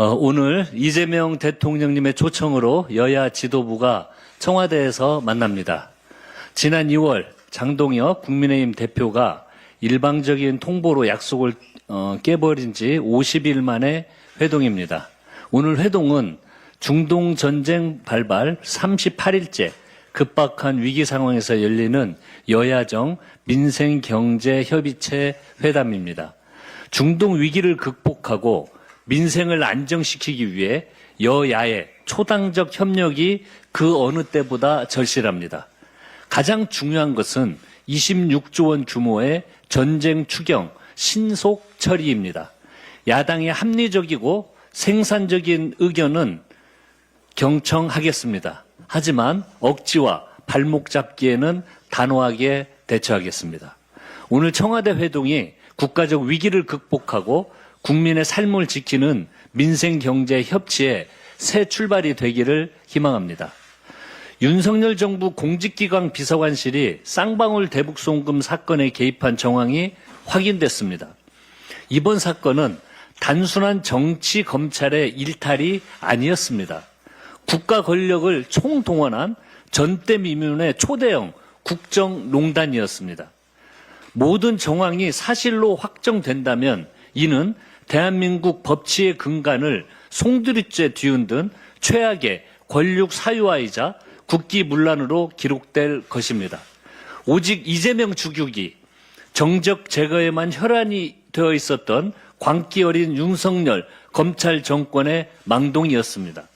오늘 이재명 대통령님의 초청으로 여야 지도부가 청와대에서 만납니다. 지난 2월 장동혁 국민의힘 대표가 일방적인 통보로 약속을 깨버린 지 50일 만에 회동입니다. 오늘 회동은 중동 전쟁 발발 38일째 급박한 위기 상황에서 열리는 여야정 민생경제협의체 회담입니다. 중동 위기를 극복하고 민생을 안정시키기 위해 여야의 초당적 협력이 그 어느 때보다 절실합니다. 가장 중요한 것은 26조 원 규모의 전쟁 추경 신속 처리입니다. 야당의 합리적이고 생산적인 의견은 경청하겠습니다. 하지만 억지와 발목 잡기에는 단호하게 대처하겠습니다. 오늘 청와대 회동이 국가적 위기를 극복하고 국민의 삶을 지키는 민생경제협치의 새 출발이 되기를 희망합니다. 윤석열 정부 공직기강 비서관실이 쌍방울 대북송금 사건에 개입한 정황이 확인됐습니다. 이번 사건은 단순한 정치 검찰의 일탈이 아니었습니다. 국가 권력을 총동원한 전대미문의 초대형 국정농단이었습니다. 모든 정황이 사실로 확정된다면 이는 대한민국 법치의 근간을 송두리째 뒤흔든 최악의 권력 사유화이자 국기문란으로 기록될 것입니다. 오직 이재명 주격이 정적 제거에만 혈안이 되어 있었던 광기 어린 윤석열 검찰 정권의 망동이었습니다.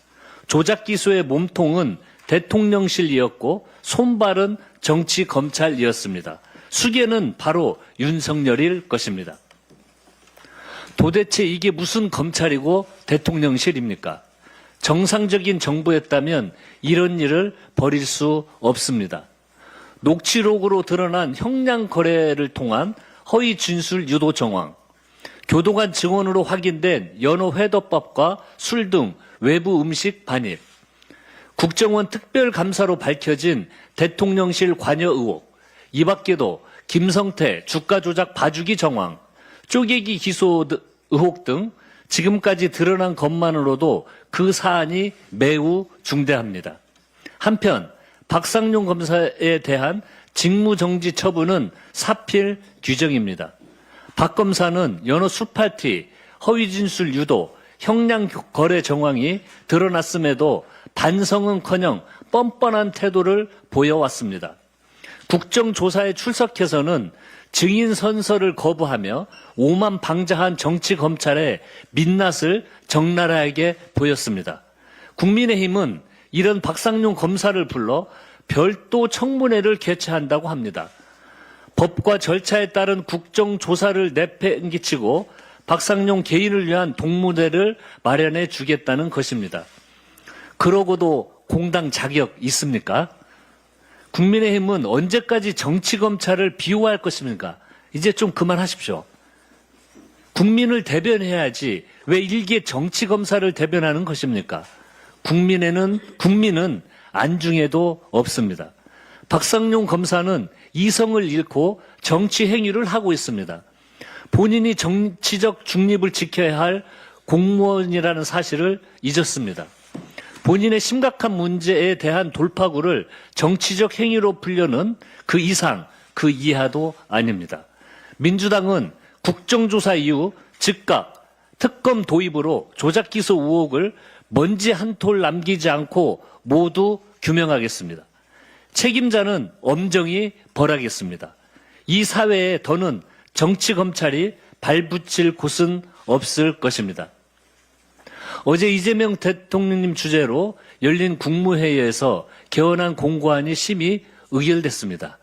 조작 기소의 몸통은 대통령실이었고 손발은 정치 검찰이었습니다. 수괴는 바로 윤석열일 것입니다. 도대체 이게 무슨 검찰이고 대통령실입니까? 정상적인 정부였다면 이런 일을 벌일 수 없습니다. 녹취록으로 드러난 형량 거래를 통한 허위 진술 유도 정황, 교도관 증언으로 확인된 연어 회덮밥과 술 등 외부 음식 반입, 국정원 특별감사로 밝혀진 대통령실 관여 의혹, 이 밖에도 김성태 주가 조작 봐주기 정황, 쪼개기 기소 의혹 등 지금까지 드러난 것만으로도 그 사안이 매우 중대합니다. 한편 박상용 검사에 대한 직무정지 처분은 사필 규정입니다. 박 검사는 연어 술파티, 허위진술 유도, 형량 거래 정황이 드러났음에도 반성은커녕 뻔뻔한 태도를 보여왔습니다. 국정조사에 출석해서는 증인 선서를 거부하며 오만방자한 정치검찰의 민낯을 적나라하게 보였습니다. 국민의힘은 이런 박상용 검사를 불러 별도 청문회를 개최한다고 합니다. 법과 절차에 따른 국정조사를 내팽개치고 박상용 개인을 위한 동무대를 마련해 주겠다는 것입니다. 그러고도 공당 자격 있습니까? 국민의힘은 언제까지 정치검찰을 비호할 것입니까? 이제 좀 그만하십시오. 국민을 대변해야지 왜 일개 정치검사를 대변하는 것입니까? 국민은 안중에도 없습니다. 박상용 검사는 이성을 잃고 정치 행위를 하고 있습니다. 본인이 정치적 중립을 지켜야 할 공무원이라는 사실을 잊었습니다. 본인의 심각한 문제에 대한 돌파구를 정치적 행위로 풀려는 그 이상, 그 이하도 아닙니다. 민주당은 국정조사 이후 즉각 특검 도입으로 조작 기소 의혹을 먼지 한 톨 남기지 않고 모두 규명하겠습니다. 책임자는 엄정히 벌하겠습니다. 이 사회에 더는 정치검찰이 발붙일 곳은 없을 것입니다. 어제 이재명 대통령님 주재로 열린 국무회의에서 개헌안 공고안이 심의 의결됐습니다.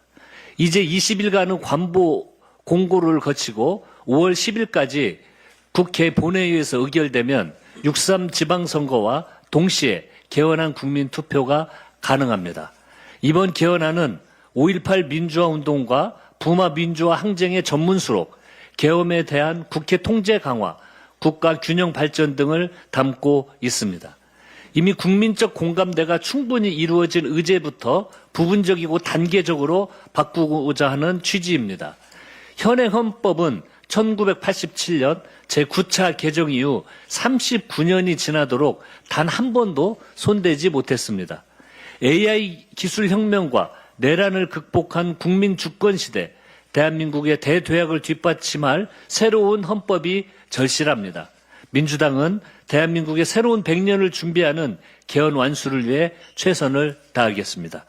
이제 20일간의 관보 공고를 거치고 5월 10일까지 국회 본회의에서 의결되면 6.3 지방선거와 동시에 개헌안 국민투표가 가능합니다. 이번 개헌안은 5.18 민주화운동과 부마 민주화 항쟁의 전문수록, 계엄에 대한 국회 통제 강화, 국가 균형 발전 등을 담고 있습니다. 이미 국민적 공감대가 충분히 이루어진 의제부터 부분적이고 단계적으로 바꾸고자 하는 취지입니다. 현행 헌법은 1987년 제9차 개정 이후 39년이 지나도록 단 한 번도 손대지 못했습니다. AI 기술 혁명과 내란을 극복한 국민 주권 시대, 대한민국의 대도약을 뒷받침할 새로운 헌법이 절실합니다. 민주당은 대한민국의 새로운 100년을 준비하는 개헌 완수를 위해 최선을 다하겠습니다.